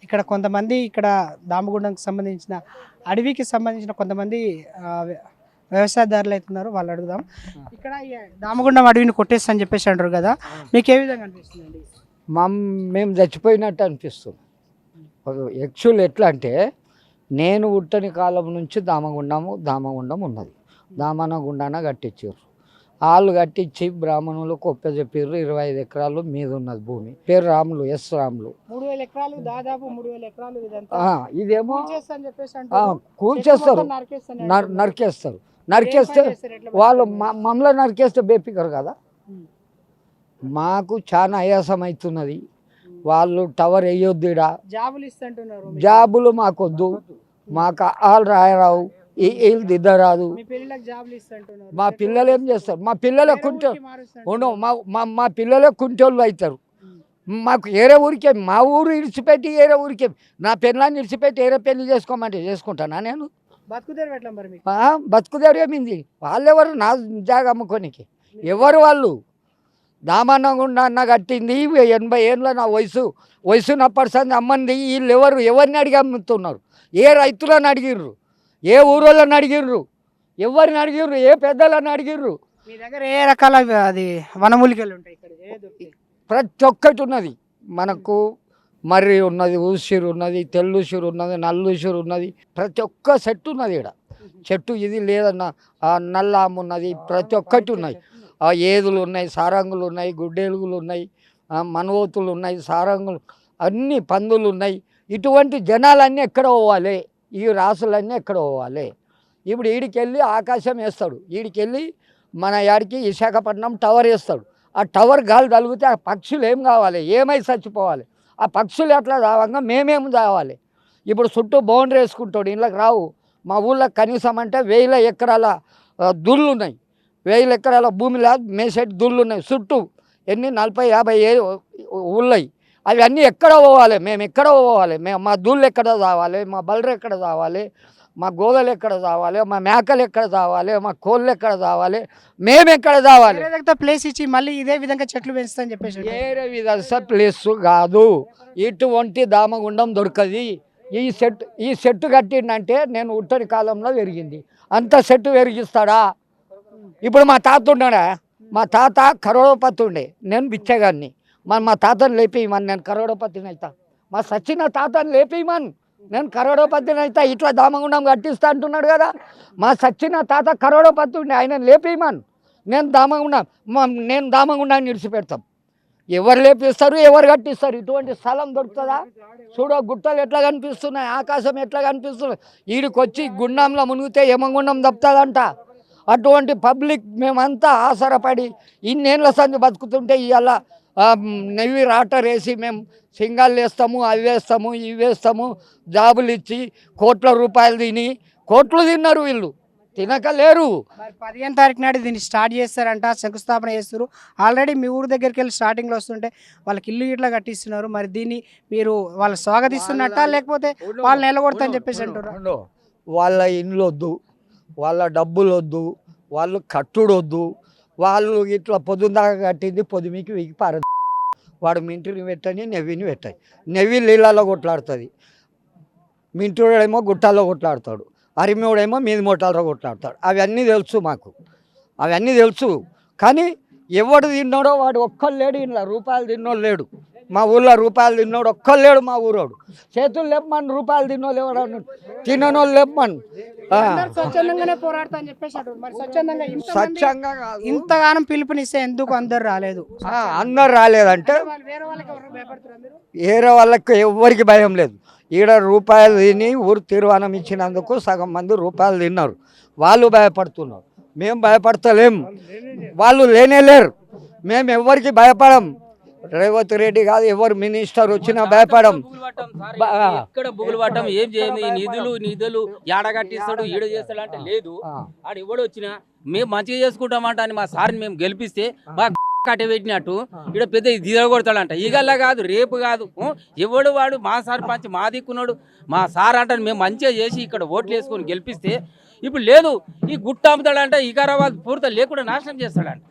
ఇక్కడ కొంతమంది ఇక్కడ దామగుండంకి సంబంధించిన అడవికి సంబంధించిన కొంతమంది వ్యవసాయదారులు అవుతున్నారు, వాళ్ళు అడుగుదాం. ఇక్కడ దామగుండం అడవిని కొట్టేస్తా అని చెప్పేసి అంటారు కదా, మీకు ఏ విధంగా అనిపిస్తుంది? మేము చచ్చిపోయినట్టు అనిపిస్తుంది. యాక్చువల్ ఎట్లా అంటే, నేను ఉట్టని కాలం నుంచి దామగుండం ఉన్నది. దామనగుండాన కట్టించారు. వాళ్ళు కట్టించి బ్రాహ్మణులకు ఒప్పచెప్పారు. 25 ఎకరాలు మీద ఉన్నది భూమి. పేరు రాములు, రాములు. 3000 ఎకరాలు, దాదాపు 3000 ఎకరాలు. ఇదేమో కూల్చేస్తారు, నరికేస్తే వాళ్ళు మమ్మల్ని నరికేస్తే బేపికరు కదా. మాకు చాలా ఆయాసం అవుతున్నది. వాళ్ళు టవర్ వేయొద్దుడా, జాబులు మాకొద్దు, మాకు ఆలు రాయరావు, వీళ్ళు దిద్దరాదు. మా పిల్లలు ఏం చేస్తారు? మా పిల్లలే మా పిల్లలే కుంటోళ్ళు అవుతారు. మాకు ఏరే ఊరికే, మా ఊరు ఇడిచిపెట్టి ఏరే ఊరికే, నా పిల్లల్ని ఇడిచిపెట్టి ఏరే పెళ్లి చేసుకోమంటే చేసుకుంటానా నేను? బతుకుదేరు ఏమింది? వాళ్ళెవరు నా జాగ అమ్ముకోనికి? ఎవరు వాళ్ళు? దామనగుండా అన్న కట్టింది 80 ఏళ్ళ నా వయసు నప్పటిసంది అమ్మంది. వీళ్ళు ఎవరిని అడిగి అమ్ముతున్నారు? ఏ రైతులను అడిగిర్రు? ఏ ఊరోళ్ళని అడిగిర్రు? ఎవరిని అడిగిర్రు? ఏ పెద్దలను అడిగిర్రు? మీ దగ్గర ఏ రకాల అది వనమూలికలు ఉంటాయి? ప్రతి ఒక్కటి ఉన్నది. మనకు మర్రి ఉన్నది, ఊసిరు ఉన్నది, తెల్లుసిరు ఉన్నది, నల్లుసిరు ఉన్నది, ప్రతి ఒక్క చెట్టు ఉన్నది. ఇక్కడ చెట్టు ఇది లేదన్న నల్లాము ఉన్నది, ప్రతి ఒక్కటి ఉన్నాయి. ఏదులు ఉన్నాయి, సారంగులు ఉన్నాయి, గుడ్డేలుగులు ఉన్నాయి, మనవోతులు ఉన్నాయి, సారంగులు, అన్ని పందులు ఉన్నాయి. ఇటువంటి జనాలన్నీ ఎక్కడ పోవాలి? ఈ రాసులన్నీ ఎక్కడ పోవాలి? ఇప్పుడు ఈడికెళ్ళి ఆకాశం వేస్తాడు, ఈడికెళ్ళి మన యాడికి విశాఖపట్నం టవర్ వేస్తాడు. ఆ టవర్ గాలి తగిలితే ఆ పక్షులు ఏం కావాలి? ఏమై చచ్చిపోవాలి? ఆ పక్షులు ఎట్లా రావంగా మేమేమి కావాలి? ఇప్పుడు చుట్టూ బౌండరీ వేసుకుంటాడు, ఇళ్ళకి రావు. మా ఊళ్ళో కనీసం అంటే 1000 ఎకరాల దుళ్ళు ఉన్నాయి, 1000 ఎకరాల భూమిలో మేసేటి దుళ్ళు ఉన్నాయి. చుట్టూ ఎన్ని 40-50 ఊళ్ళయి. అవి అన్నీ ఎక్కడ పోవాలి? మేము ఎక్కడ పోవాలి? మా దూళ్ళు ఎక్కడ తావాలి? మా బలరు ఎక్కడ తావాలి? మా గోదలు ఎక్కడ తావాలి? మా మేకలు ఎక్కడ తావాలి? మా కోళ్ళు ఎక్కడ తావాలి? మేము ఎక్కడ తావాలి? ప్లేస్ ఇచ్చి మళ్ళీ ఇదే విధంగా చెట్లు పెంచుతా అని చెప్పేసి వేరే విధంగా ప్లేస్ కాదు. ఇటువంటి దామగుండం దొరకది. ఈ సెట్టు కట్టిండంటే నేను ఉట్టని కాలంలో పెరిగింది. అంత సెట్టు పెరిగిస్తాడా? ఇప్పుడు మా తాత ఉన్నాడా? మా తాత కరోడపతి ఉండే, నేను బిచ్చగాన్ని. మా తాతను లేపేయమని నేను కరోడపతిని అవుతా. మా సచిన తాతను లేపేయమని నేను కరోడపతిని అవుతా. ఇట్లా దామగుండం కట్టిస్తా అంటున్నాడు కదా. మా సచిన తాత కరోడపతి ఉండే, ఆయన లేపేయమని నేను దామగుండాన్ని విడిచిపెడతాం. ఎవరు లేపిస్తారు? ఎవరు కట్టిస్తారు? ఇటువంటి స్థలం దొరుకుతుందా? చూడ గుట్టలు ఎట్లా కనిపిస్తున్నాయి, ఆకాశం ఎట్లా కనిపిస్తున్నాయి. వీడికొచ్చి గుండంలో మునిగితే యమగుండం తప్పుతుందంట. అటువంటి పబ్లిక్ మేమంతా ఆసరపడి ఇన్నేళ్ళ సంది బతుకుతుంటే ఇవాళ నెవ్వి రాటర్ వేసి మేము సింగాలు వేస్తాము, అవి వేస్తాము, ఇవి వేస్తాము, జాబులు ఇచ్చి కోట్ల రూపాయలు కోట్లు తిన్నారు. వీళ్ళు తినకలేరు. 15వ తారీఖు నాడు దీన్ని స్టార్ట్ చేస్తారంట, శంకుస్థాపన చేస్తారు. ఆల్రెడీ మీ ఊరు దగ్గరికి వెళ్ళి స్టార్టింగ్లో వస్తుంటే వాళ్ళకి ఇల్లు ఇట్లా కట్టిస్తున్నారు. మరి దీన్ని మీరు వాళ్ళు స్వాగతిస్తున్నట్ట, లేకపోతే వాళ్ళు నిలగొడతా అని చెప్పేసి అంటారు? వాళ్ళ ఇండ్లు వద్దు, వాళ్ళ డబ్బులు వద్దు, వాళ్ళు కట్టుడు వద్దు. వాళ్ళు ఇట్లా పొద్దుందాకా కట్టింది పొద్దుమికి వీకి పారదు. వాడు మింటిని పెట్టని, నెవ్విని పెట్టాయి. నెవ్వి నీళ్ళలో కొట్లాడుతుంది, మింటుడేమో గుట్టాల్లో కొట్లాడతాడు, అరిమేవుడేమో మీది మోటాల్లో కొట్లాడతాడు. అవన్నీ తెలుసు మాకు, అవన్నీ తెలుసు. కానీ ఎవడు తిన్నాడో వాడు ఒక్కళ్ళు లేడు. ఇంట్లో రూపాయలు తిన్నోడు లేడు. మా ఊళ్ళో రూపాయలు తిన్నోడు ఒక్కళ్ళు లేడు. మా ఊరోడు చేతులు లేపమని రూపాయలు తిన్నోళ్ళు ఎవడు తిన్నోళ్ళు లేపమని స్వచ్ఛందంగానే పోరాడతా అని చెప్పేసి స్వచ్ఛంగా ఇంతగానం పిలుపునిస్తే ఎందుకు అందరు రాలేదు? అందరు రాలేదంటే వేరే వాళ్ళకి ఎవరికి భయం లేదు. ఈడ రూపాయలు తిని ఊరు తీర్మానం ఇచ్చినందుకు సగం మంది రూపాయలు తిన్నారు. వాళ్ళు భయపడుతున్నారు, మేము భయపడతలేం. వాళ్ళు లేరు. మేము ఎవరికి భయపడం. రేవంత్ రెడ్డి కాదు, ఎవరు మినిస్టర్ వచ్చినా భయపడం. ఇక్కడ బుగులు పట్టం ఏం చేయండి? నిధులు ఏడ కట్టిస్తాడు, ఈడ చేస్తాడు అంటే లేదు. ఆడ ఎవడు వచ్చినా మేము మంచిగా చేసుకుంటామంట అని మా సార్ని మేము గెలిపిస్తే మా కట్టబెట్టినట్టు ఇక్కడ పెద్ద దిగ కొడతాడంట. ఈగల్లా కాదు, రేపు కాదు, ఎవడు వాడు మా సర్పంచ్ మా దిక్కున్నాడు మా సార్ అంటాను. మేము మంచిగా చేసి ఇక్కడ ఓట్లు వేసుకొని గెలిపిస్తే ఇప్పుడు లేదు. ఈ గుట్ట అమ్ముతాడంట, వికారాబాద్ పూర్తి లేకుండా నాశనం చేస్తాడంట.